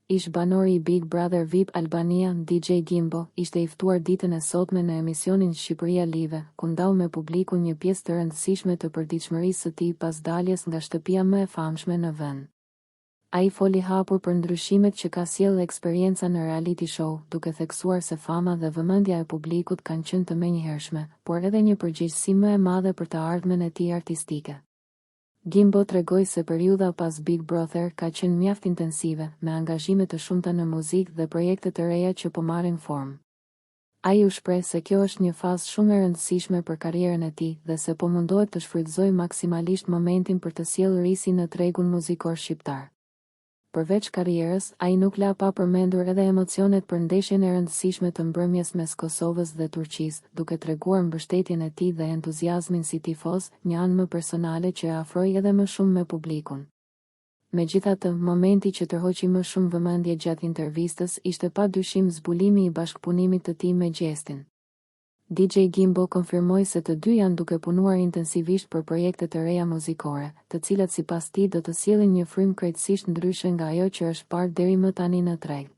Ish banori i Big Brother VIP Albania, DJ Gimbo, ishte i ftuar ditën e sotme në emisionin Shqipëria Live, ku ndau me publikun një pjesë të rëndësishme të përditshmërisë së tij pas daljes nga shtëpia më e famshme në vend. Ai foli hapur për ndryshimet që ka sjellë eksperienca në reality show, duke theksuar se fama dhe vëmendja e publikut kanë qenë të menjëhershme, por edhe një përgjegjësi më e madhe për të ardhmen e tij artistike. Gimbo tregoi se periudha pas Big Brother ka qenë mjaft intensive, me angazhime të shumta në muzikë dhe projekte të reja që po marrin formë. Ai u shpreh se kjo është një fazë shumë e rëndësishme për karrierën e tij dhe se po mundohet të shfrytëzojë maksimalisht momentin për të sjellë risi në tregun muzikor shqiptar. Përveç karrierës, ai nuk la pa përmendur edhe emocionet për ndeshjen e rëndësishme të mbrëmjes mes Kosovës dhe Turqisë, duke treguar mbështetjen e tij dhe entuziazmin si tifoz, një anë më personale që e afroi edhe më shumë me publikun. Megjithatë, momenti që tërhoqi më shumë vëmendje gjatë intervistës ishte padyshim zbulimi i bashkëpunimit të tij me Gjestin. DJ Gimbo konfirmoi se të dy janë duke punuar intensivisht për projekte të reja muzikore, të cilat sipas tij do të sjellin një frymë krejtësisht ndryshe nga ajo që është parë deri më tani në treg.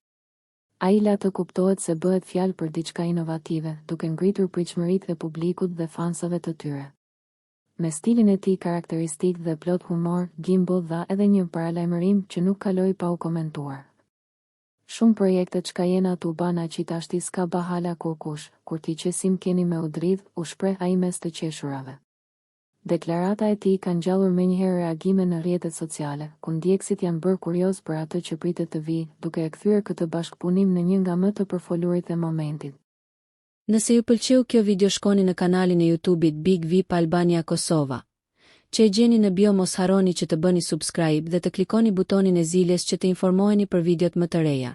Ai la të kuptohet se bëhet fjalë për diçka inovative, duke ngritur pritshmëritë e publikut dhe fansave të tyre. Me stilin e tij karakteristik dhe plot humor, Gimbo dha edhe një paralajmërim që nuk kaloi pa u komentuar. Shumë projekte çka jena tu bana që tashti s'ka ba hala kurkush, kur ti qesim keni me u dridh, u shpreh ai mes të qeshurave. Deklarata e tij ka ngjallur menjëherë reagime në rrjetet sociale, ku ndjekësit janë bërë kurioz për atë që pritet të vijë, duke e kthyer këtë bashkëpunim në një nga më të përfolurit e momentit. Nëse ju pëlqeu kjo video, shkoni në kanalin e YouTube-it Big VIP Albania Kosova. Që e gjeni në bio, mos harroni që të bëni subscribe dhe të klikoni butonin e ziljes që të informoheni për videot më të reja.